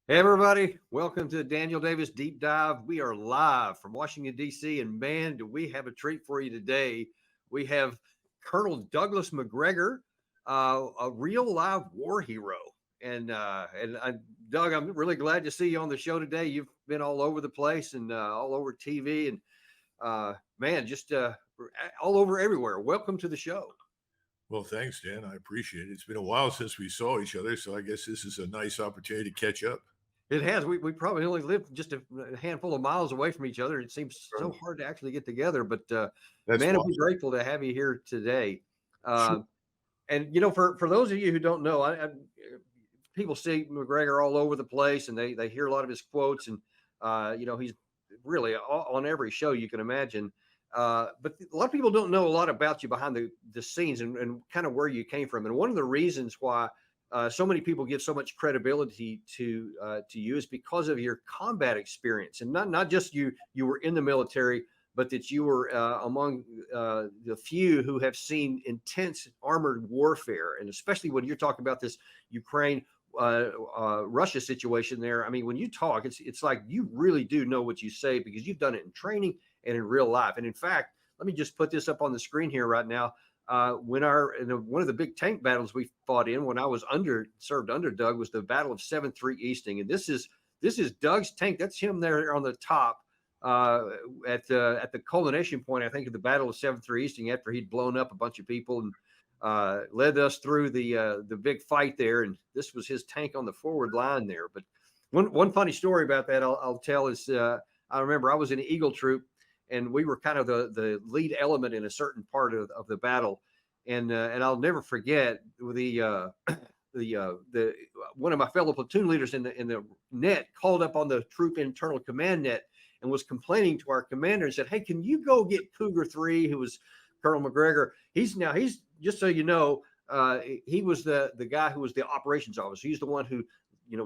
Hey, everybody. Welcome to the Daniel Davis Deep Dive. We are live from Washington, D.C., and man, do we have a treat for you today. We have Colonel Douglas McGregor, a real live war hero. Doug, I'm really glad to see you on the show today. You've been all over the place and all over TV and, just all over everywhere. Welcome to the show. Well, thanks, Dan. I appreciate it. It's been a while since we saw each other, so I guess this is a nice opportunity to catch up. It has. We probably only live just a handful of miles away from each other. It seems so hard to actually get together, but man, I'm grateful to have you here today. Sure. And for those of you who don't know, people see McGregor all over the place, and they hear a lot of his quotes, and he's really on every show you can imagine. But a lot of people don't know a lot about you behind the scenes and kind of where you came from. And one of the reasons why so many people give so much credibility to you is because of your combat experience, and not just you were in the military, but that you were among the few who have seen intense armored warfare, and especially when you're talking about this Ukraine Russia situation there. I mean, when you talk, it's like you really do know what you say because you've done it in training and in real life. And in fact, let me just put this up on the screen here right now. One of the big tank battles we fought in when I was served under Doug was the Battle of 7-3 Easting, and this is Doug's tank. That's him there on the top at the culmination point, I think, of the Battle of 7-3 Easting, after he'd blown up a bunch of people and led us through the big fight there. And this was his tank on the forward line there. But one funny story about that I'll tell is I remember I was in Eagle Troop, and we were kind of the lead element in a certain part of the battle. And I'll never forget the one of my fellow platoon leaders in the net called up on the troop internal command net and was complaining to our commander and said, "Hey, can you go get Cougar 3, who was Colonel McGregor? He's just so you know, he was the guy who was the operations officer. He's the one who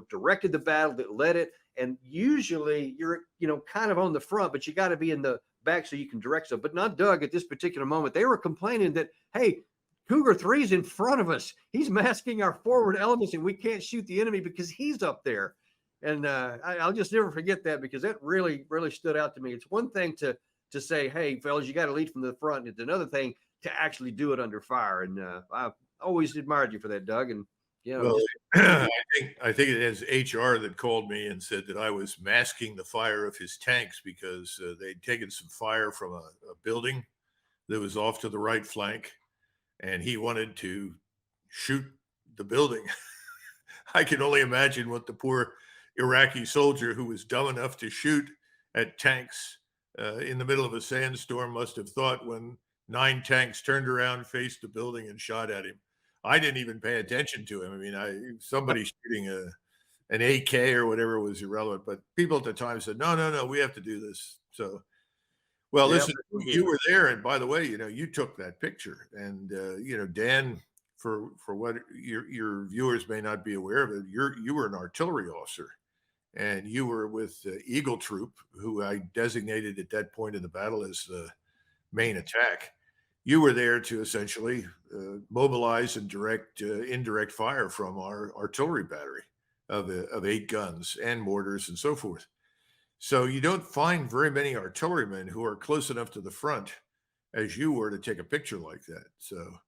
directed the battle, that led it. And usually you're kind of on the front, but you got to be in the back so you can direct stuff. But not Doug at this particular moment. They were complaining that, hey, Cougar 3's in front of us. He's masking our forward elements, and we can't shoot the enemy because he's up there." And I'll just never forget that, because that really, really stood out to me. It's one thing to say, "Hey, fellas, you got to lead from the front." It's another thing to actually do it under fire. And I've always admired you for that, Doug. And Well, I think it is HR that called me and said that I was masking the fire of his tanks because they'd taken some fire from a building that was off to the right flank, and he wanted to shoot the building. I can only imagine what the poor Iraqi soldier who was dumb enough to shoot at tanks in the middle of a sandstorm must have thought when 9 tanks turned around, faced the building, and shot at him. I didn't even pay attention to him. I mean, somebody shooting an AK or whatever was irrelevant, but people at the time said, no, we have to do this. So, well, listen, you were there, and by the way, you took that picture, and Dan, for what your viewers may not be aware of it, you were an artillery officer, and you were with Eagle Troop, who I designated at that point in the battle as the main attack. You were there to essentially mobilize and direct indirect fire from our artillery battery of 8 guns and mortars and so forth. So you don't find very many artillerymen who are close enough to the front as you were to take a picture like that. So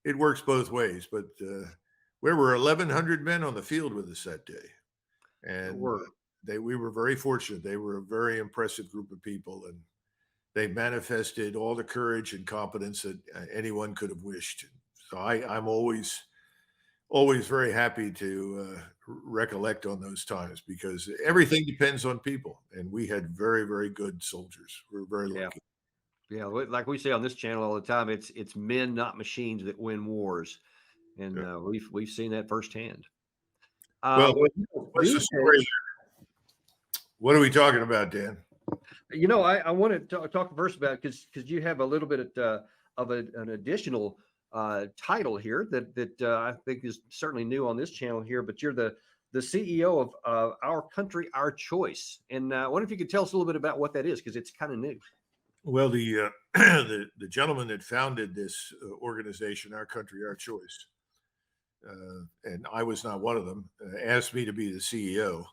it works both ways. But there were 1,100 men on the field with us that day, and we were very fortunate. They were a very impressive group of people, and they manifested all the courage and competence that anyone could have wished. So I'm always very happy to recollect on those times, because everything depends on people, and we had very, very good soldiers. We're very lucky. Yeah, like we say on this channel all the time, it's men, not machines, that win wars, and we've seen that firsthand. Well, what's the story there? What are we talking about, Dan? I want to talk first about, because you have a little bit of an additional title here that I think is certainly new on this channel here. But you're the CEO of Our Country, Our Choice, and I wonder if you could tell us a little bit about what that is, because it's kind of new. Well, the gentleman that founded this organization, Our Country, Our Choice, and I was not one of them, asked me to be the CEO.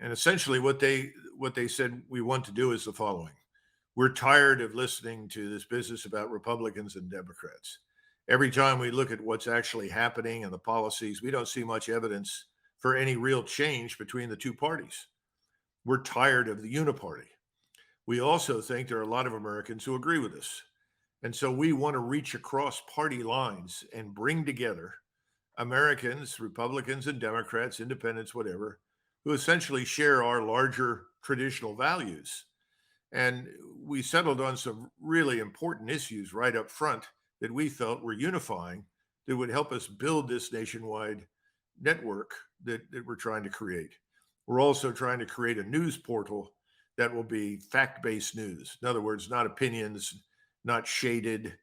And essentially what they said we want to do is the following. We're tired of listening to this business about Republicans and Democrats. Every time we look at what's actually happening and the policies, we don't see much evidence for any real change between the two parties. We're tired of the uniparty. We also think there are a lot of Americans who agree with us. And so we want to reach across party lines and bring together Americans, Republicans and Democrats, independents, whatever, who essentially share our larger traditional values. And we settled on some really important issues right up front that we felt were unifying, that would help us build this nationwide network that we're trying to create. We're also trying to create a news portal that will be fact-based news. In other words, not opinions, not shaded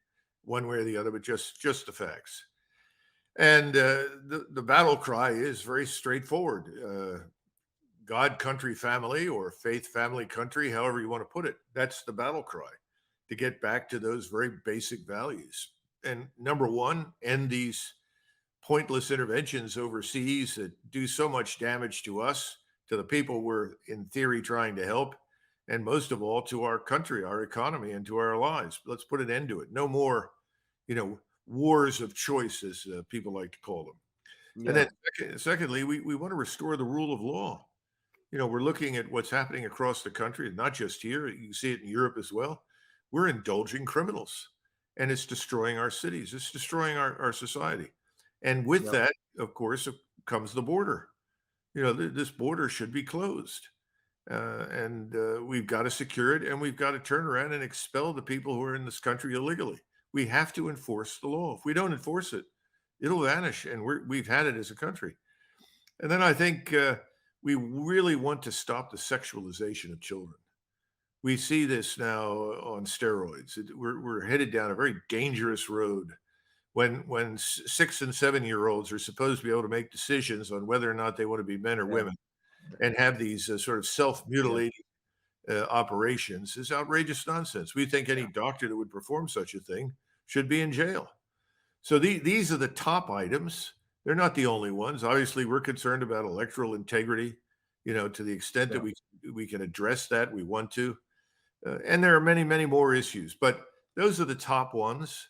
one way or the other, but just the facts. And the battle cry is very straightforward. God, country, family, or faith, family, country, however you want to put it. That's the battle cry, to get back to those very basic values. And number one, end these pointless interventions overseas that do so much damage to us, to the people we're in theory trying to help, and most of all to our country, our economy, and to our lives. Let's put an end to it. No more, wars of choice, as people like to call them. And Yeah. then secondly, we want to restore the rule of law. We're looking at what's happening across the country, not just here. You can see it in Europe as well. We're indulging criminals, and it's destroying our cities. It's destroying our society. And with Yep. that, of course, comes the border. This border should be closed. And we've got to secure it, and we've got to turn around and expel the people who are in this country illegally. We have to enforce the law. If we don't enforce it, it'll vanish, and we've had it as a country. And then I think we really want to stop the sexualization of children. We see this now on steroids. We're headed down a very dangerous road when 6 and 7-year-olds are supposed to be able to make decisions on whether or not they want to be men or Yeah. women, and have these sort of self-mutilating operations is outrageous nonsense. We think any doctor that would perform such a thing should be in jail. So these are the top items. They're not the only ones. Obviously, we're concerned about electoral integrity, to the extent that we can address that, we want to. And there are many, many more issues, but those are the top ones.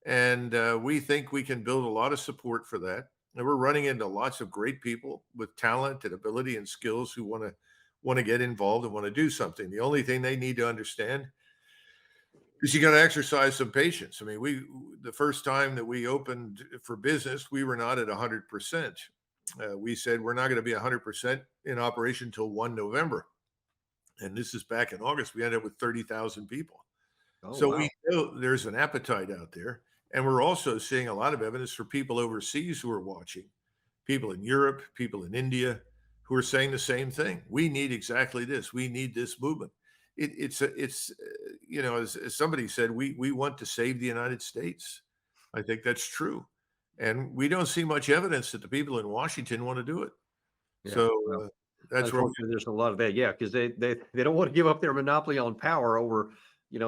And we think we can build a lot of support for that. And we're running into lots of great people with talent and ability and skills who want to get involved and want to do something. The only thing they need to understand is you got to exercise some patience. I mean, the first time that we opened for business, we were not at 100%. We said we're not going to be 100% in operation until 1 November. And this is back in August. We ended up with 30,000 people. Oh, So wow. we know there's an appetite out there. And we're also seeing a lot of evidence for people overseas who are watching, people in Europe, people in India, who are saying the same thing. We need exactly this. We need this movement. It's as somebody said, we want to save the United States. I think that's true. And we don't see much evidence that the people in Washington want to do it. Yeah. So Well, that's where unfortunately, there's a lot of that. Yeah, because they don't want to give up their monopoly on power over. We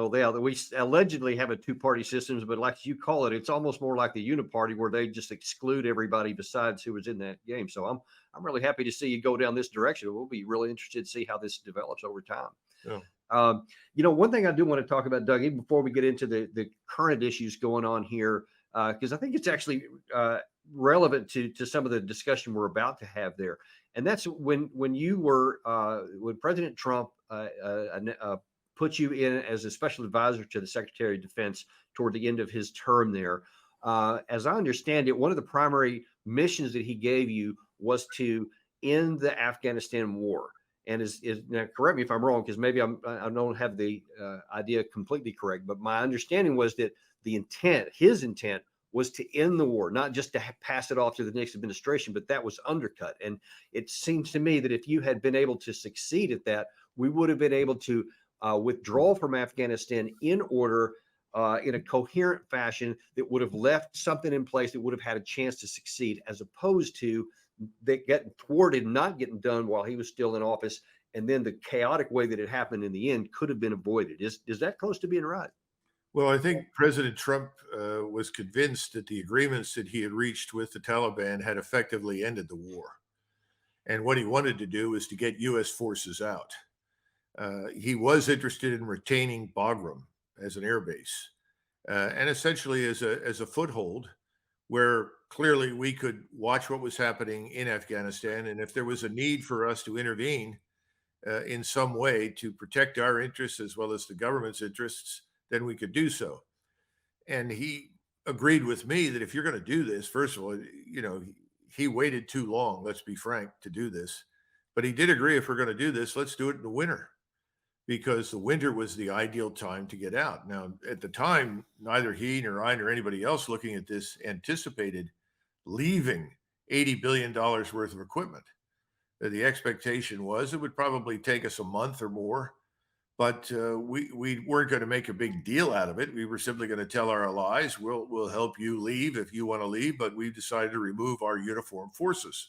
allegedly have a two-party systems, but like you call it, it's almost more like the uniparty where they just exclude everybody besides who was in that game. So I'm really happy to see you go down this direction. We'll be really interested to see how this develops over time. yeah. One thing I do want to talk about, Doug, even before we get into the current issues going on here, because I think it's actually relevant to some of the discussion we're about to have there. And that's when President Trump put you in as a special advisor to the Secretary of Defense toward the end of his term there. As I understand it, one of the primary missions that he gave you was to end the Afghanistan war. And now correct me if I'm wrong, because maybe I don't have the idea completely correct, but my understanding was that his intent was to end the war, not just to pass it off to the next administration, but that was undercut. And it seems to me that if you had been able to succeed at that, we would have been able to withdraw from Afghanistan in order, in a coherent fashion that would have left something in place that would have had a chance to succeed, as opposed to they getting thwarted, not getting done while he was still in office. And then the chaotic way that it happened in the end could have been avoided. Is that close to being right? Well, I think President Trump was convinced that the agreements that he had reached with the Taliban had effectively ended the war. And what he wanted to do was to get U.S. forces out. He was interested in retaining Bagram as an air base, and essentially as a foothold where clearly we could watch what was happening in Afghanistan. And if there was a need for us to intervene in some way to protect our interests as well as the government's interests, then we could do so. And he agreed with me that if you're going to do this, first of all, he waited too long, let's be frank, to do this. But he did agree, if we're going to do this, let's do it in the winter, because the winter was the ideal time to get out. Now, at the time, neither he nor I nor anybody else looking at this anticipated leaving $80 billion worth of equipment. The expectation was it would probably take us a month or more, but we weren't going to make a big deal out of it. We were simply going to tell our allies, we'll help you leave if you want to leave, but we've decided to remove our uniformed forces.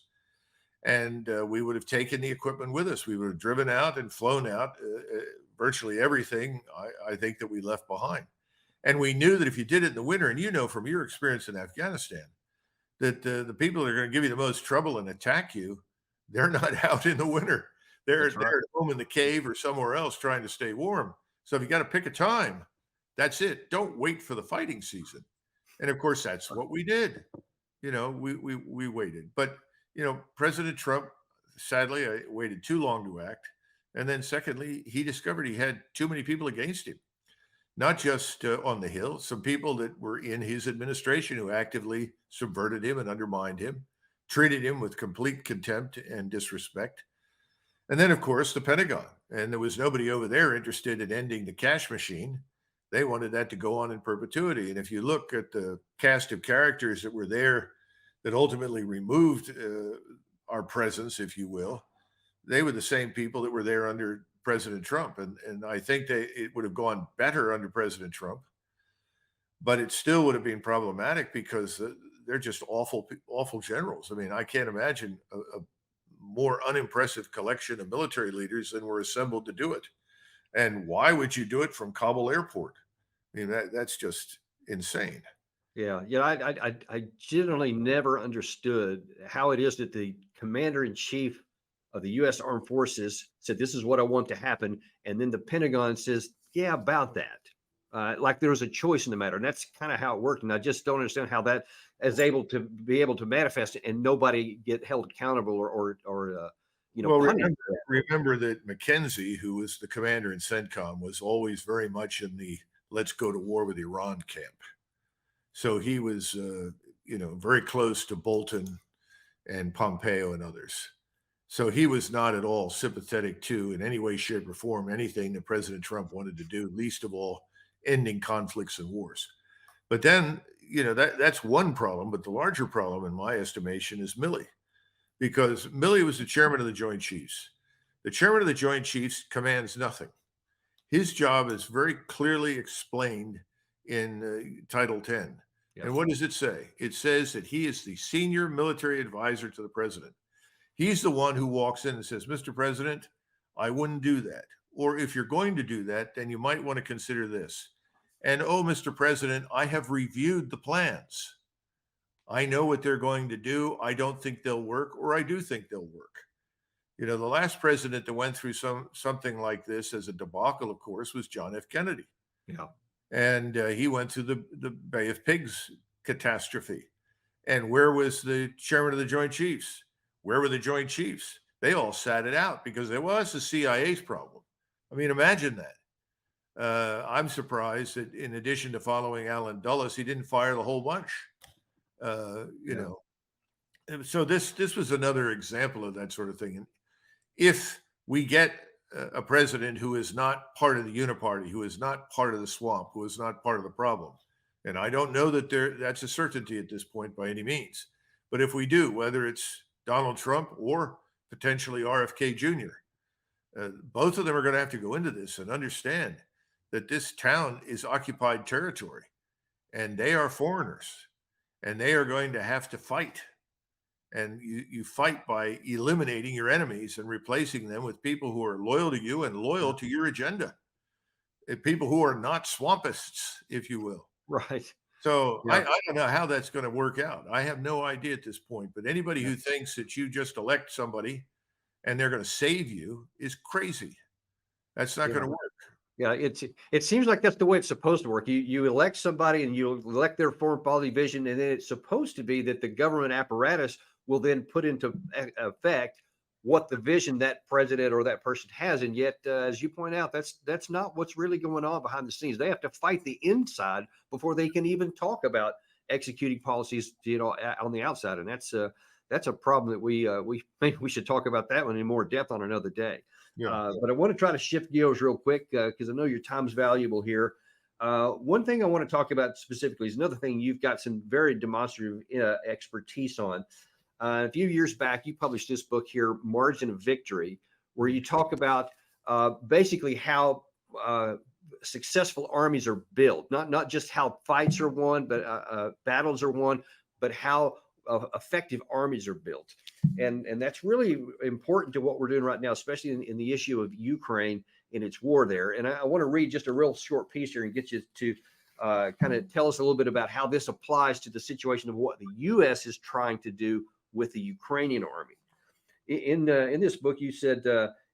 And we would have taken the equipment with us. We would have driven out and flown out virtually everything, I think, that we left behind. And we knew that if you did it in the winter, and you know from your experience in Afghanistan, that the people that are going to give you the most trouble and attack you, they're not out in the winter. They're at home in the cave or somewhere else trying to stay warm. So if you got to pick a time, that's it. Don't wait for the fighting season. And of course, that's what we did. We waited. But President Trump, sadly, waited too long to act. And then secondly, he discovered he had too many people against him, not just on the Hill, some people that were in his administration who actively subverted him and undermined him, treated him with complete contempt and disrespect. And then, of course, the Pentagon. And there was nobody over there interested in ending the cash machine. They wanted that to go on in perpetuity. And if you look at the cast of characters that were there that ultimately removed our presence, if you will, they were the same people that were there under President Trump. And I think it would have gone better under President Trump, but it still would have been problematic because they're just awful generals. I mean, I can't imagine a more unimpressive collection of military leaders than were assembled to do it. And why would you do it from Kabul airport? I mean, that's just insane. Yeah. I generally never understood how it is that the commander in chief of the U.S. Armed Forces said, this is what I want to happen. And then the Pentagon says, yeah, about that. Like there was a choice in the matter. And that's kind of how it worked. And I just don't understand how that is able to manifest it and nobody get held accountable or well, remember that McKenzie, who was the commander in CENTCOM, was always very much in the let's go to war with Iran camp. So he was, very close to Bolton and Pompeo and others. So he was not at all sympathetic to, in any way, shape, or form, anything that President Trump wanted to do, least of all ending conflicts and wars. But then, that's one problem. But the larger problem, in my estimation, is Milley, because Milley was the chairman of the Joint Chiefs. The chairman of the Joint Chiefs commands nothing. His job is very clearly explained in Title 10. Yes. And what does it say? It says that he is the senior military advisor to the president. He's the one who walks in and says, Mr. President, I wouldn't do that. Or if you're going to do that, then you might want to consider this. And, oh, Mr. President, I have reviewed the plans. I know what they're going to do. I don't think they'll work, or I do think they'll work. The last president that went through something like this as a debacle, of course, was John F. Kennedy. Yeah. And he went through the Bay of Pigs catastrophe. And where was the chairman of the Joint Chiefs? Where were the Joint Chiefs? They all sat it out because it was the CIA's problem. I mean, imagine that. I'm surprised that in addition to following Alan Dulles, he didn't fire the whole bunch. So this was another example of that sort of thing. And if we get a president who is not part of the uniparty, who is not part of the swamp, who is not part of the problem, and I don't know that that's a certainty at this point by any means, but if we do, whether it's Donald Trump or potentially RFK Jr., both of them are going to have to go into this and understand that this town is occupied territory and they are foreigners and they are going to have to fight. And you fight by eliminating your enemies and replacing them with people who are loyal to you and loyal to your agenda. People who are not swampists, if you will. Right. So Yeah. I don't know how that's going to work out. I have no idea at this point. But anybody Yeah. who thinks that you just elect somebody and they're going to save you is crazy. That's not going Yeah. to work. Yeah, it seems like that's the way it's supposed to work. You elect somebody and you elect their foreign policy vision, and then it's supposed to be that the government apparatus will then put into effect what the vision that president or that person has. And yet, as you point out, that's not what's really going on behind the scenes. They have to fight the inside before they can even talk about executing policies, on the outside, and that's a problem that we maybe we should talk about that one in more depth on another day. Yeah. But I want to try to shift gears real quick because I know your time's valuable here. One thing I want to talk about specifically is another thing you've got some very demonstrative expertise on. A few years back, you published this book here, Margin of Victory, where you talk about basically how successful armies are built, not just how fights are won, but battles are won, but how effective armies are built. And that's really important to what we're doing right now, especially in the issue of Ukraine in its war there. And I want to read just a real short piece here and get you to kind of tell us a little bit about how this applies to the situation of what the U.S. is trying to do with the Ukrainian army. In this book, you said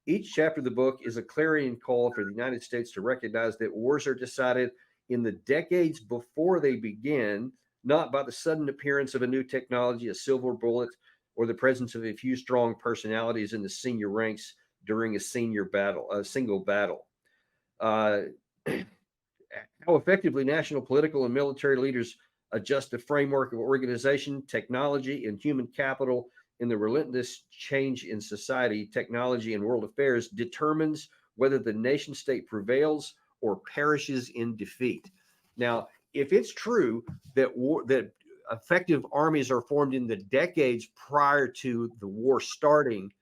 each chapter of the book is a clarion call for the United States to recognize that wars are decided in the decades before they begin, not by the sudden appearance of a new technology, a silver bullet, or the presence of a few strong personalities in the senior ranks during a single battle. How effectively national political and military leaders adjust the framework of organization, technology, and human capital in the relentless change in society, technology, and world affairs determines whether the nation state prevails or perishes in defeat. Now, if it's true that that effective armies are formed in the decades prior to the war starting,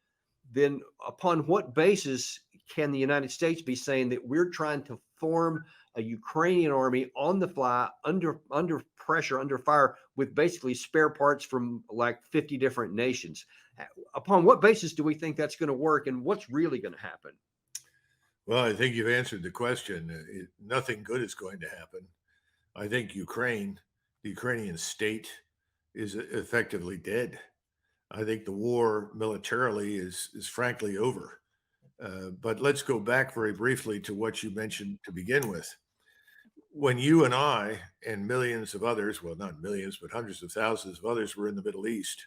then upon what basis can the United States be saying that we're trying to form a Ukrainian army on the fly, under pressure, under fire, with basically spare parts from like 50 different nations? Upon what basis do we think that's going to work, and what's really going to happen? Well, I think you've answered the question. Nothing good is going to happen. I think Ukraine, the Ukrainian state, is effectively dead. I think the war militarily is frankly over. But let's go back very briefly to what you mentioned to begin with. When you and I and millions of others, well, not millions, but hundreds of thousands of others were in the Middle East,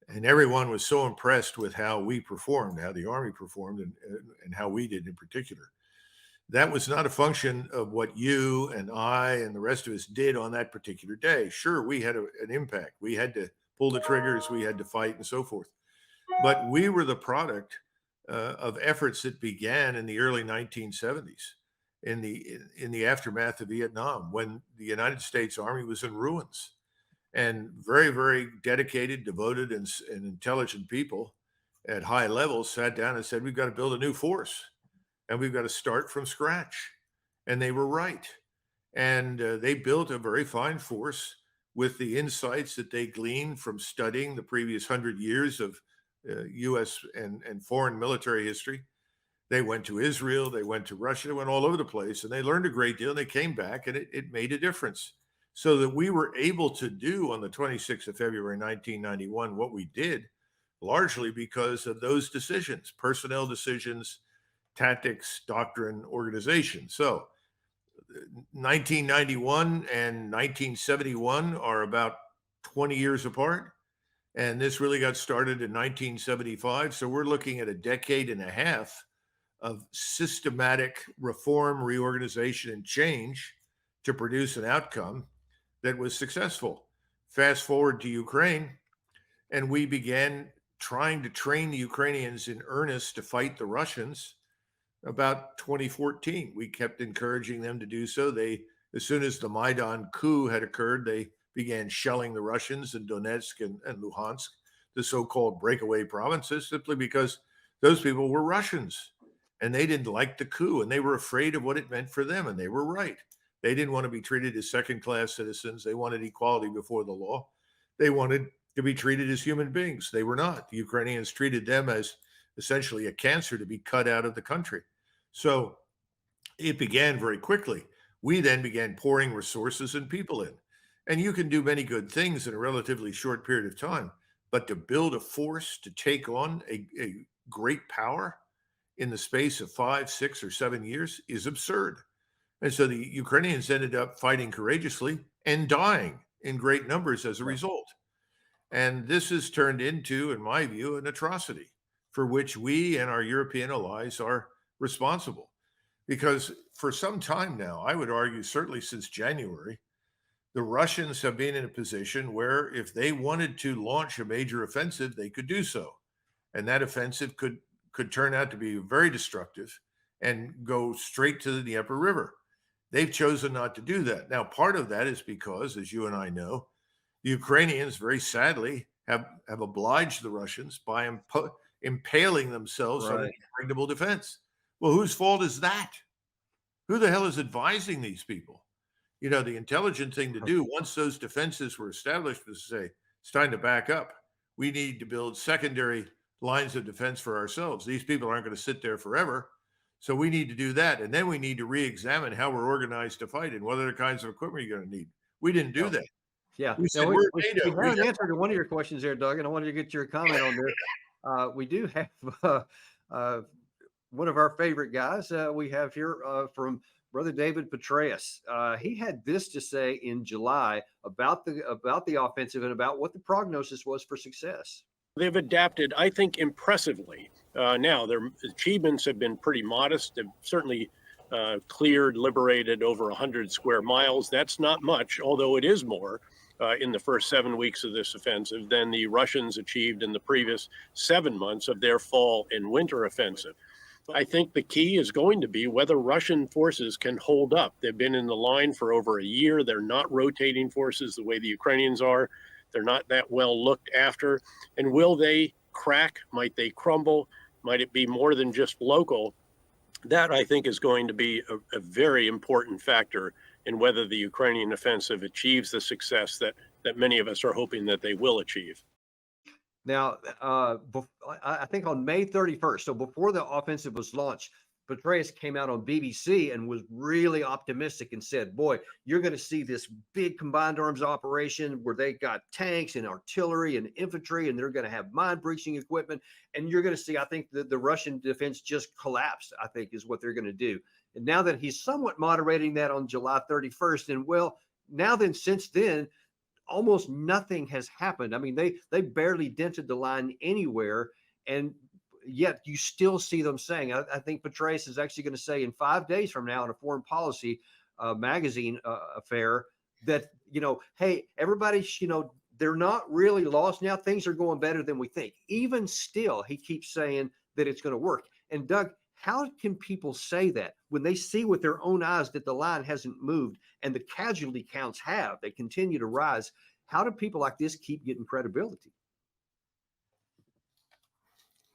and everyone was so impressed with how we performed, how the Army performed, and how we did in particular. That was not a function of what you and I and the rest of us did on that particular day. Sure, we had an impact. We had to pull the triggers, we had to fight, and so forth. But we were the product of efforts that began in the early 1970s, in the aftermath of Vietnam, when the United States Army was in ruins, and very, very dedicated, devoted, and intelligent people at high levels sat down and said, "We've got to build a new force, and we've got to start from scratch." And they were right. And they built a very fine force with the insights that they gleaned from studying the previous 100 years of U.S. and foreign military history. They went to Israel, they went to Russia, they went all over the place, and they learned a great deal. And they came back, and it made a difference. So that we were able to do on the 26th of February, 1991, what we did, largely because of those decisions, personnel decisions, tactics, doctrine, organization. So 1991 and 1971 are about 20 years apart. And this really got started in 1975. So we're looking at a decade and a half of systematic reform, reorganization, and change to produce an outcome that was successful. Fast forward to Ukraine, and we began trying to train the Ukrainians in earnest to fight the Russians about 2014. We kept encouraging them to do so. As soon as the Maidan coup had occurred, they began shelling the Russians in Donetsk and Luhansk, the so-called breakaway provinces, simply because those people were Russians and they didn't like the coup and they were afraid of what it meant for them. And they were right. They didn't want to be treated as second-class citizens. They wanted equality before the law. They wanted to be treated as human beings. They were not. The Ukrainians treated them as essentially a cancer to be cut out of the country. So it began very quickly. We then began pouring resources and people in. And you can do many good things in a relatively short period of time. But to build a force to take on a great power in the space of 5, 6, or 7 years is absurd. And so the Ukrainians ended up fighting courageously and dying in great numbers as a result. And this has turned into, in my view, an atrocity for which we and our European allies are responsible. Because for some time now, I would argue, certainly since January, the Russians have been in a position where if they wanted to launch a major offensive, they could do so. And that offensive could turn out to be very destructive and go straight to the Dnieper River. They've chosen not to do that. Now, part of that is because, as you and I know, the Ukrainians very sadly have obliged the Russians by impaling themselves on an Right. impregnable defense. Well, whose fault is that? Who the hell is advising these people? You know, the intelligent thing to do once those defenses were established was to say, it's time to back up. We need to build secondary lines of defense for ourselves. These people aren't going to sit there forever. So we need to do that. And then we need to re-examine how we're organized to fight and what other kinds of equipment you're going to need. We didn't do that. Yeah. We Now said, we're NATO. we have an answer to one of your questions there, Doug, and I wanted to get your comment on this. We do have one of our favorite guys we have here from Brother David Petraeus. He had this to say in July about the offensive and about what the prognosis was for success. They've adapted, I think, impressively. Now, their achievements have been pretty modest. They've certainly cleared, liberated over 100 square miles. That's not much, although it is more in the first 7 weeks of this offensive than the Russians achieved in the previous 7 months of their fall and winter offensive. I think the key is going to be whether Russian forces can hold up. They've been in the line for over a year. They're not rotating forces the way the Ukrainians are. They're not that well looked after. And will they crack? Might they crumble? Might it be more than just local? That, I think, is going to be a very important factor in whether the Ukrainian offensive achieves the success that many of us are hoping that they will achieve. Now, I think on May 31st, so before the offensive was launched, Petraeus came out on BBC and was really optimistic and said, boy, you're going to see this big combined arms operation where they got tanks and artillery and infantry, and they're going to have mine breaching equipment. And you're going to see, I think, the Russian defense just collapsed, I think, is what they're going to do. And now that he's somewhat moderating that on July 31st, and well, now then, since then, almost nothing has happened. I mean, they barely dented the line anywhere, and yet you still see them saying, I think Petraeus is actually going to say in 5 days from now in a foreign policy magazine affair that, hey, everybody, they're not really lost now. Things are going better than we think. Even still, he keeps saying that it's going to work. And Doug, how can people say that when they see with their own eyes that the line hasn't moved and the casualty counts they continue to rise? How do people like this keep getting credibility?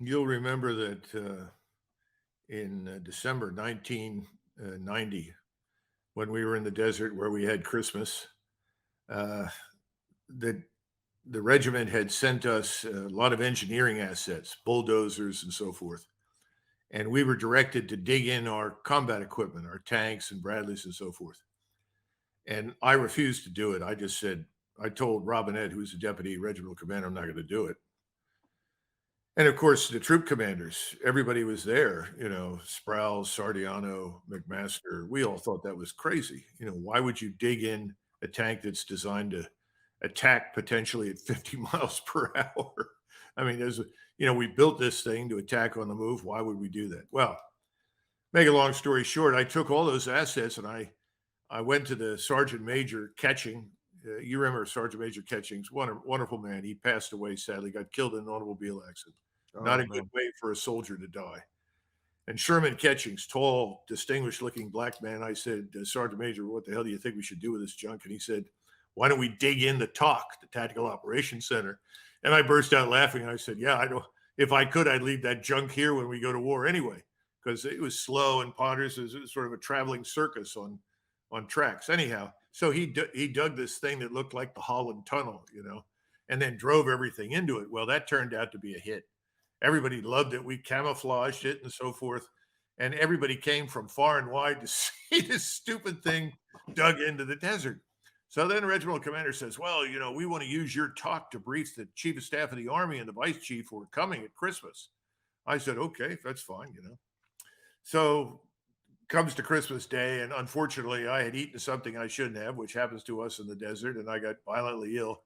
You'll remember that in December 1990, when we were in the desert where we had Christmas, the regiment had sent us a lot of engineering assets, bulldozers and so forth. And we were directed to dig in our combat equipment, our tanks and Bradleys and so forth. And I refused to do it. I just said, I told Robinette, who's the deputy regimental commander, I'm not going to do it. And of course, the troop commanders, everybody was there, Sproul, Sardiano, McMaster. We all thought that was crazy. Why would you dig in a tank that's designed to attack potentially at 50 miles per hour? I mean, we built this thing to attack on the move. Why would we do that? Well, make a long story short, I took all those assets and I went to the Sergeant Major Ketching. You remember Sergeant Major Ketching's wonderful man. He passed away, sadly, got killed in an automobile accident. Not a good way for a soldier to die. And Sherman Ketching's tall, distinguished looking black man. I said, Sergeant Major, what the hell do you think we should do with this junk? And he said, why don't we dig in the TOC, the Tactical Operations Center? And I burst out laughing. And I said, yeah, if I could, I'd leave that junk here when we go to war anyway, because it was slow and ponderous. It was sort of a traveling circus on tracks. Anyhow, so he dug this thing that looked like the Holland Tunnel, and then drove everything into it. Well, that turned out to be a hit. Everybody loved it. We camouflaged it and so forth. And everybody came from far and wide to see this stupid thing dug into the desert. So then the regimental commander says, well, we want to use your talk to brief the chief of staff of the Army and the vice chief who are coming at Christmas. I said, okay, that's fine, So comes to Christmas Day, and unfortunately I had eaten something I shouldn't have, which happens to us in the desert, and I got violently ill.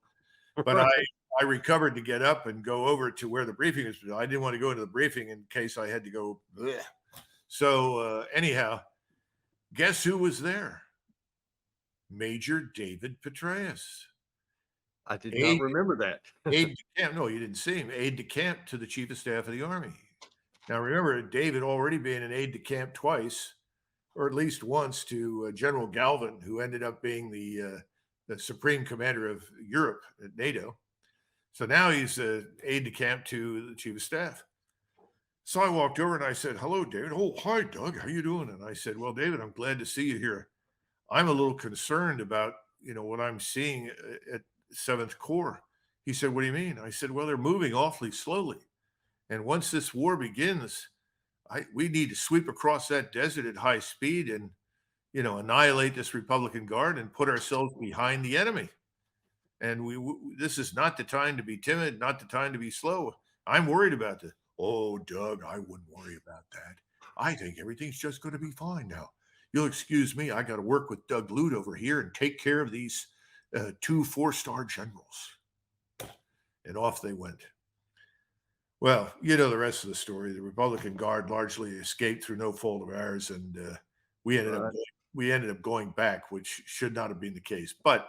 But I recovered to get up and go over to where the briefing is. I didn't want to go into the briefing in case I had to go. Bleh. So anyhow, guess who was there? Major David Petraeus. I did not remember that. Aide de camp. No, you didn't see him. Aide de camp to the chief of staff of the Army. Now, remember, David already being an aide de camp twice, or at least once, to General Galvin, who ended up being the supreme commander of Europe at NATO. So now he's aide de camp to the chief of staff. So I walked over and I said, hello, David. Oh, hi, Doug. How you doing? And I said, well, David, I'm glad to see you here. I'm a little concerned about, what I'm seeing at 7th Corps. He said, what do you mean? I said, well, they're moving awfully slowly. And once this war begins, we need to sweep across that desert at high speed and, annihilate this Republican Guard and put ourselves behind the enemy. And this is not the time to be timid, not the time to be slow. I'm worried about this. Oh, Doug, I wouldn't worry about that. I think everything's just going to be fine now. You'll excuse me. I got to work with Doug Lute over here and take care of these 2 4-star generals. And off they went. Well, the rest of the story. The Republican Guard largely escaped through no fault of ours, and we ended up going back, which should not have been the case. But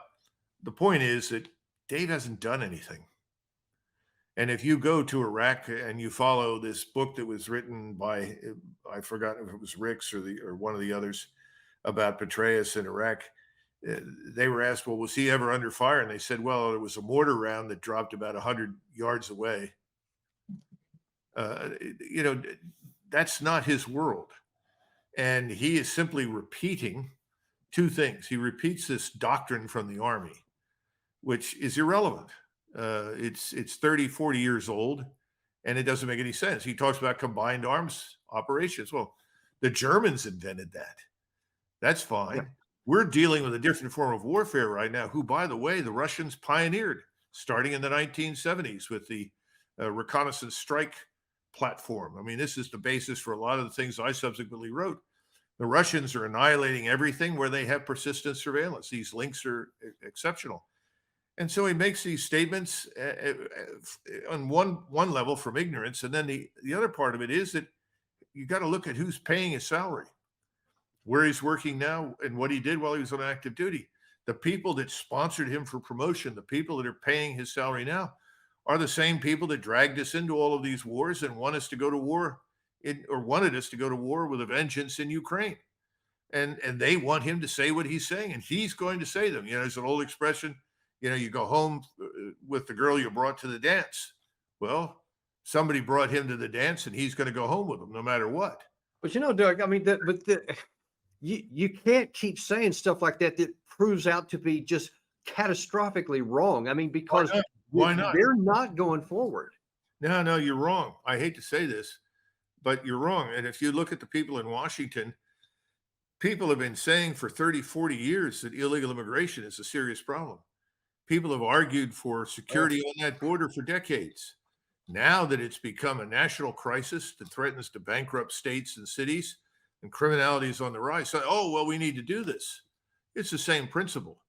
the point is that Dave hasn't done anything. And if you go to Iraq and you follow this book that was written by, I forgot if it was Ricks or one of the others, about Petraeus in Iraq, they were asked, well, was he ever under fire? And they said, well, it was a mortar round that dropped about 100 yards away. That's not his world. And he is simply repeating 2 things. He repeats this doctrine from the Army, which is irrelevant. It's 30, 40 years old, and it doesn't make any sense. He talks about combined arms operations. Well, the Germans invented that. That's fine. Yeah. We're dealing with a different form of warfare right now, who, by the way, the Russians pioneered starting in the 1970s with the reconnaissance strike platform. I mean, this is the basis for a lot of the things I subsequently wrote. The Russians are annihilating everything where they have persistent surveillance. These links are exceptional. And so he makes these statements on one level from ignorance. And then the other part of it is that you got to look at who's paying his salary, where he's working now, and what he did while he was on active duty. The people that sponsored him for promotion, the people that are paying his salary now, are the same people that dragged us into all of these wars and want us to go to war wanted us to go to war with a vengeance in Ukraine. And they want him to say what he's saying, and he's going to say them. There's an old expression, you go home with the girl you brought to the dance. Well, somebody brought him to the dance, and he's going to go home with them no matter what. But Doug, I mean, you can't keep saying stuff like that proves out to be just catastrophically wrong. I mean, because why not? They're not going forward. No, you're wrong. I hate to say this, but you're wrong. And if you look at the people in Washington, people have been saying for 30, 40 years that illegal immigration is a serious problem. People have argued for security on that border for decades. Now that it's become a national crisis that threatens to bankrupt states and cities, and criminality is on the rise, so, we need to do this. It's the same principle.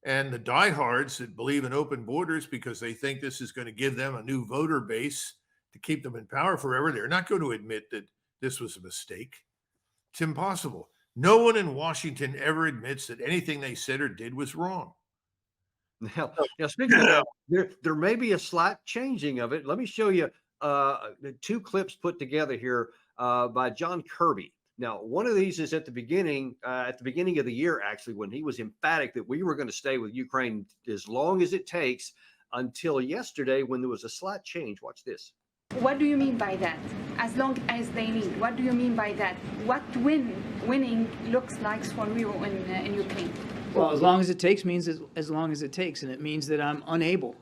And the diehards that believe in open borders because they think this is going to give them a new voter base to keep them in power forever, they're not going to admit that this was a mistake. It's impossible. No one in Washington ever admits that anything they said or did was wrong. Now speaking of that, there may be a slight changing of it. Let me show you 2 clips put together here by John Kirby. Now, one of these is at the beginning of the year, actually, when he was emphatic that we were going to stay with Ukraine as long as it takes, until yesterday when there was a slight change. Watch this. What do you mean by that? As long as they need. What do you mean by that? What winning looks like for you in Ukraine? Well, as long as it takes means as long as it takes, and it means that I'm unable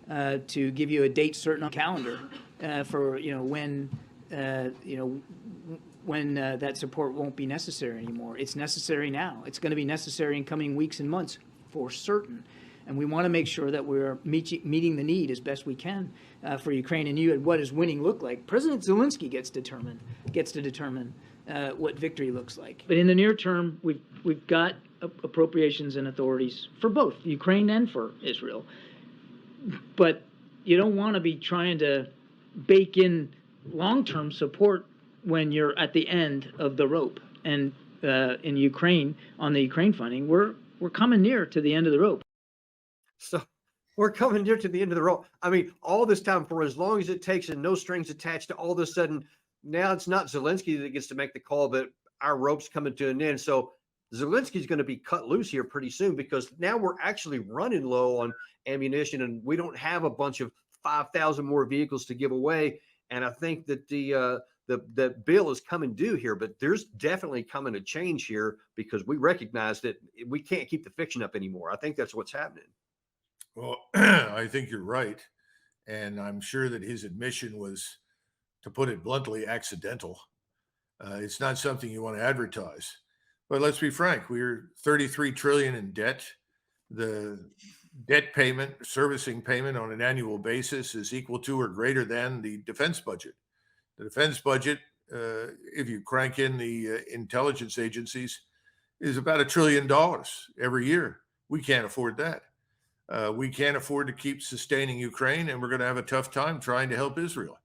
to give you a date certain on calendar for when that support won't be necessary anymore. It's necessary now. It's going to be necessary in coming weeks and months. for certain. And we want to make sure that we're meeting the need as best we can for Ukraine. And what does winning look like? President Zelensky gets to determine what victory looks like. But in the near term, we've got appropriations and authorities for both Ukraine and for Israel. But you don't want to be trying to bake in long-term support when you're at the end of the rope. And in Ukraine, on the Ukraine funding, we're coming near to the end of the rope. So we're coming near to the end of the rope. I mean, all this time, for as long as it takes and no strings attached, to all of a sudden, now it's not Zelensky that gets to make the call, but our rope's coming to an end. So Zelensky's going to be cut loose here pretty soon, because now we're actually running low on ammunition, and we don't have a bunch of 5,000 more vehicles to give away. And I think that the bill is coming due here, but there's definitely coming a change here, because we recognize that we can't keep the fiction up anymore. I think that's what's happening. Well, I think you're right. And I'm sure that his admission was, to put it bluntly, accidental. It's not something you want to advertise. But let's be frank, we're 33 trillion in debt. The debt payment, servicing payment on an annual basis is equal to or greater than the defense budget. The defense budget, if you crank in the intelligence agencies, is about $1 trillion every year. We can't afford that. We can't afford to keep sustaining Ukraine, and we're going to have a tough time trying to help Israel.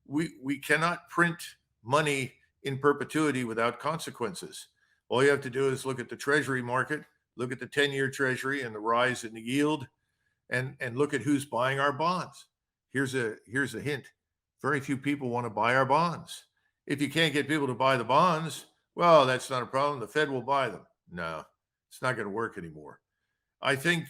We cannot print money in perpetuity without consequences. All you have to do is look at the treasury market, look at the 10-year treasury and the rise in the yield, and look at who's buying our bonds. Here's a hint. Very few people want to buy our bonds. If you can't get people to buy the bonds, well, that's not a problem. The Fed will buy them. No, it's not going to work anymore. I think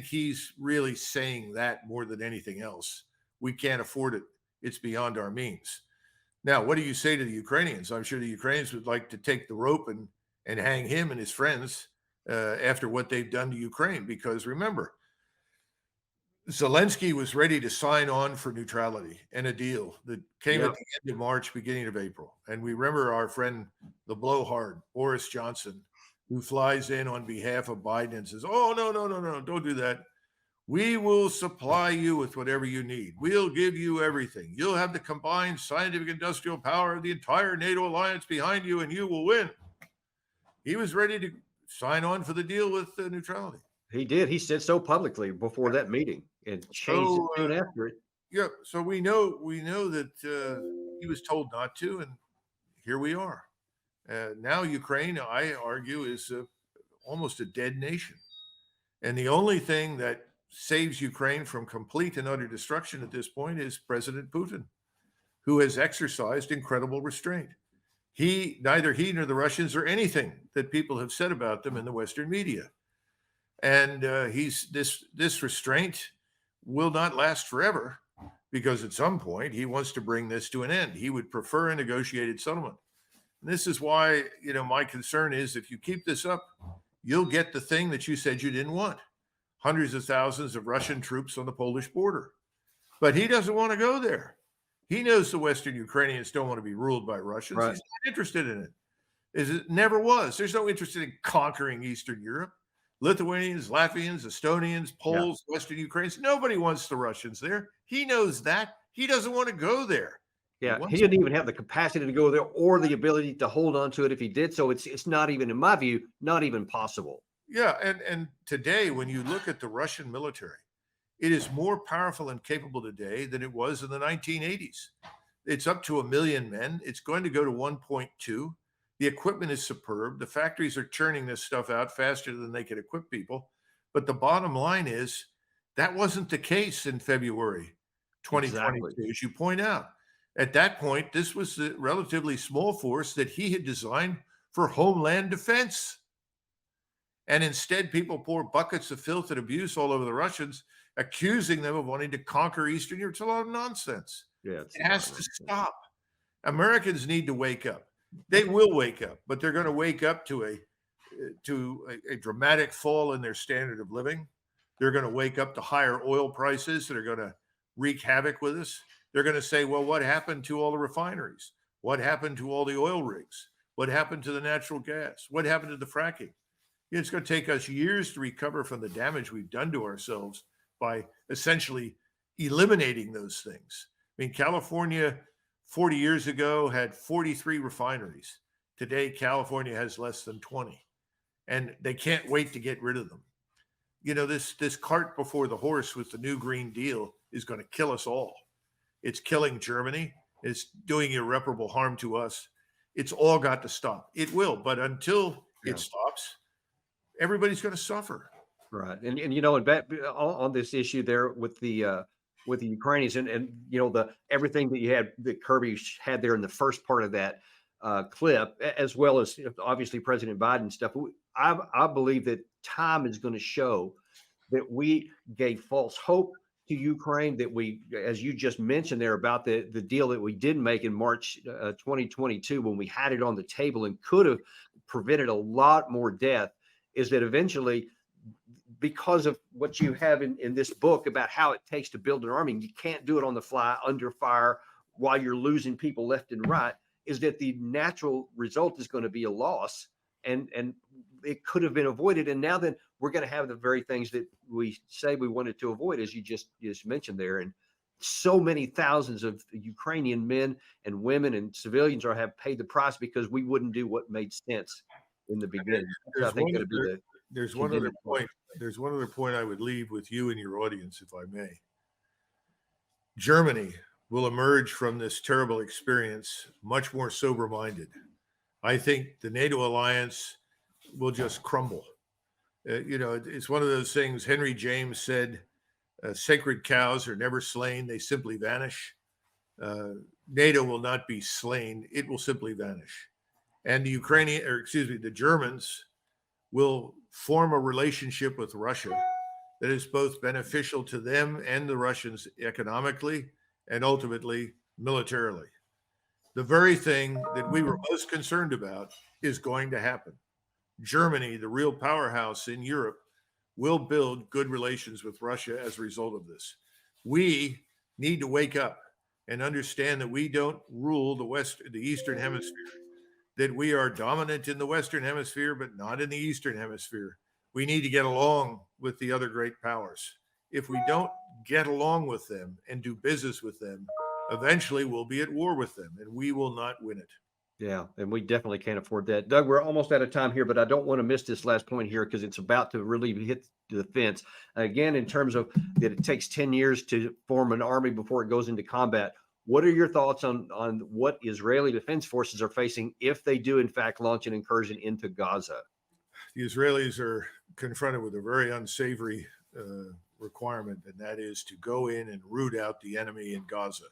he's really saying that more than anything else. We can't afford it. It's beyond our means. Now, what do you say to the Ukrainians? I'm sure the Ukrainians would like to take the rope and hang him and his friends after what they've done to Ukraine. Because remember, Zelensky was ready to sign on for neutrality and a deal that came at the end of March, beginning of April. And we remember our friend, the blowhard, Boris Johnson, who flies in on behalf of Biden and says, oh, no, don't do that. We will supply you with whatever you need. We'll give you everything. You'll have the combined scientific industrial power of the entire NATO alliance behind you, and you will win. He was ready to sign on for the deal with neutrality. He did. He said so publicly before that meeting, and changed it soon after it. Yeah. So we know that he was told not to, and here we are. Now Ukraine, I argue, is almost a dead nation. And the only thing that saves Ukraine from complete and utter destruction at this point is President Putin, who has exercised incredible restraint. Neither he nor the Russians or anything that people have said about them in the Western media. And this restraint will not last forever, because at some point he wants to bring this to an end. He would prefer a negotiated settlement. And this is why, my concern is, if you keep this up, you'll get the thing that you said you didn't want. Hundreds of thousands of Russian troops on the Polish border. But he doesn't want to go there. He knows the Western Ukrainians don't want to be ruled by Russians. Right. He's not interested in it. It never was. There's no interest in conquering Eastern Europe. Lithuanians, Latvians, Estonians, Poles, Western Ukrainians. Nobody wants the Russians there. He knows that. He doesn't want to go there. Yeah, he didn't even have the capacity to go there or the ability to hold on to it if he did. So it's not even, in my view, not even possible. Yeah, and today, when you look at the Russian military, it is more powerful and capable today than it was in the 1980s. It's up to 1 million men. It's going to go to 1.2. The equipment is superb. The factories are churning this stuff out faster than they can equip people. But the bottom line is that wasn't the case in February 2022, exactly. As you point out. At that point, this was a relatively small force that he had designed for homeland defense. And instead, people pour buckets of filth and abuse all over the Russians, accusing them of wanting to conquer Eastern Europe. It's a lot of nonsense. Yeah, it has to stop. Americans need to wake up. They will wake up, but they're going to wake up to a dramatic fall in their standard of living. They're going to wake up to higher oil prices that are going to wreak havoc with us. They're going to say, well, what happened to all the refineries? What happened to all the oil rigs? What happened to the natural gas? What happened to the fracking? It's going to take us years to recover from the damage we've done to ourselves by essentially eliminating those things. I mean, California 40 years ago had 43 refineries. Today, California has less than 20, and they can't wait to get rid of them. You know, this cart before the horse with the new Green Deal is going to kill us all. It's killing Germany. It's doing irreparable harm to us. It's all got to stop. It will, but until it stops, everybody's going to suffer. Right. And you know, and back on this issue there with the Ukrainians and you know, the everything that you had that Kirby had there in the first part of that clip, as well as obviously President Biden stuff. I believe that time is going to show that we gave false hope to Ukraine, that we, as you just mentioned there about the deal that we did make in March 2022, when we had it on the table and could have prevented a lot more death, is that eventually, because of what you have in this book about how it takes to build an army, you can't do it on the fly under fire while you're losing people left and right, is that the natural result is going to be a loss, and it could have been avoided. And now then we're going to have the very things that we say we wanted to avoid, as you just mentioned there. And so many thousands of Ukrainian men and women and civilians have paid the price because we wouldn't do what made sense in the beginning. So I think there's one other point. There's one other point I would leave with you and your audience, if I may. Germany will emerge from this terrible experience much more sober-minded. I think the NATO alliance will just crumble. You know, it's one of those things. Henry James said, sacred cows are never slain, they simply vanish. NATO will not be slain, it will simply vanish. And the Germans will form a relationship with Russia that is both beneficial to them and the Russians economically and ultimately militarily. The very thing that we were most concerned about is going to happen. Germany, the real powerhouse in Europe, will build good relations with Russia as a result of this. We need to wake up and understand that we don't rule the Eastern Hemisphere, that we are dominant in the Western Hemisphere, but not in the Eastern Hemisphere. We need to get along with the other great powers. If we don't get along with them and do business with them, eventually we'll be at war with them, and we will not win it. Yeah, and we definitely can't afford that. Doug, we're almost out of time here, but I don't want to miss this last point here because it's about to really hit the fence. Again, in terms of that it takes 10 years to form an army before it goes into combat, what are your thoughts on what Israeli Defense Forces are facing if they do, in fact, launch an incursion into Gaza? The Israelis are confronted with a very unsavory requirement, and that is to go in and root out the enemy in Gaza.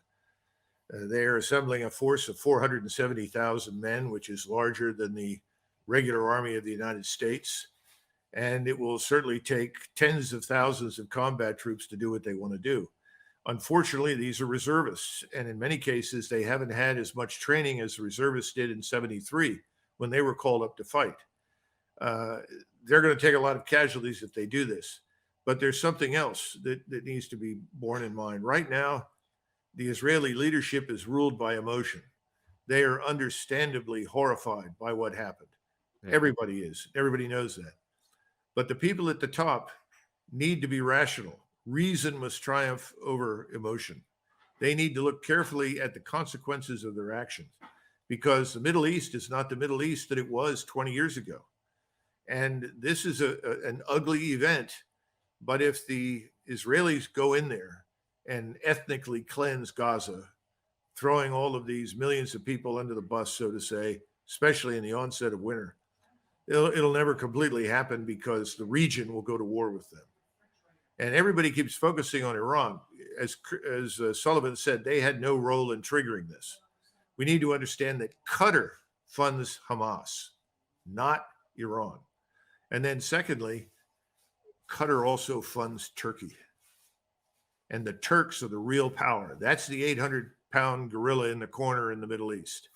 They are assembling a force of 470,000 men, which is larger than the regular army of the United States. And it will certainly take tens of thousands of combat troops to do what they want to do. Unfortunately, these are reservists. And in many cases, they haven't had as much training as the reservists did in 73 when they were called up to fight. They're going to take a lot of casualties if they do this. But there's something else that needs to be borne in mind. Right now, the Israeli leadership is ruled by emotion. They are understandably horrified by what happened. Yeah. Everybody is. Everybody knows that. But the people at the top need to be rational. Reason must triumph over emotion. They need to look carefully at the consequences of their actions, because the Middle East is not the Middle East that it was 20 years ago. And this is an ugly event. But if the Israelis go in there and ethnically cleanse Gaza, throwing all of these millions of people under the bus, so to say, especially in the onset of winter, it'll never completely happen because the region will go to war with them. And everybody keeps focusing on Iran. As Sullivan said, they had no role in triggering this. We need to understand that Qatar funds Hamas, not Iran. And then secondly, Qatar also funds Turkey. And the Turks are the real power. That's the 800-pound gorilla in the corner in the Middle East.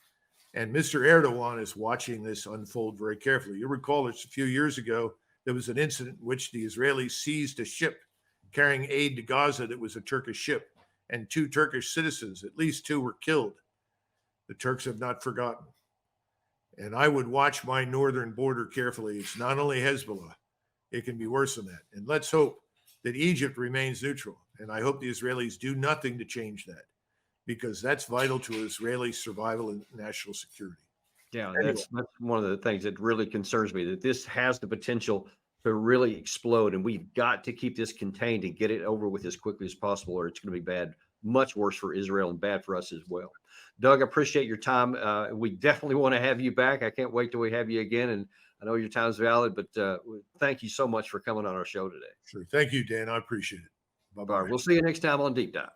And Mr. Erdogan is watching this unfold very carefully. You recall it's a few years ago, there was an incident in which the Israelis seized a ship carrying aid to Gaza that was a Turkish ship, and 2 Turkish citizens, at least 2, were killed. The Turks have not forgotten. And I would watch my northern border carefully. It's not only Hezbollah, it can be worse than that. And let's hope that Egypt remains neutral. And I hope the Israelis do nothing to change that, because that's vital to Israeli survival and national security. Yeah, Anyway. that's one of the things that really concerns me, that this has the potential to really explode, and we've got to keep this contained and get it over with as quickly as possible, or it's going to be bad, much worse for Israel and bad for us as well. Doug, I appreciate your time. We definitely want to have you back. I can't wait till we have you again, and I know your time's valid, but thank you so much for coming on our show today. Sure. Thank you, Dan. I appreciate it. Bye-bye. All right, we'll see you next time on Deep Dive.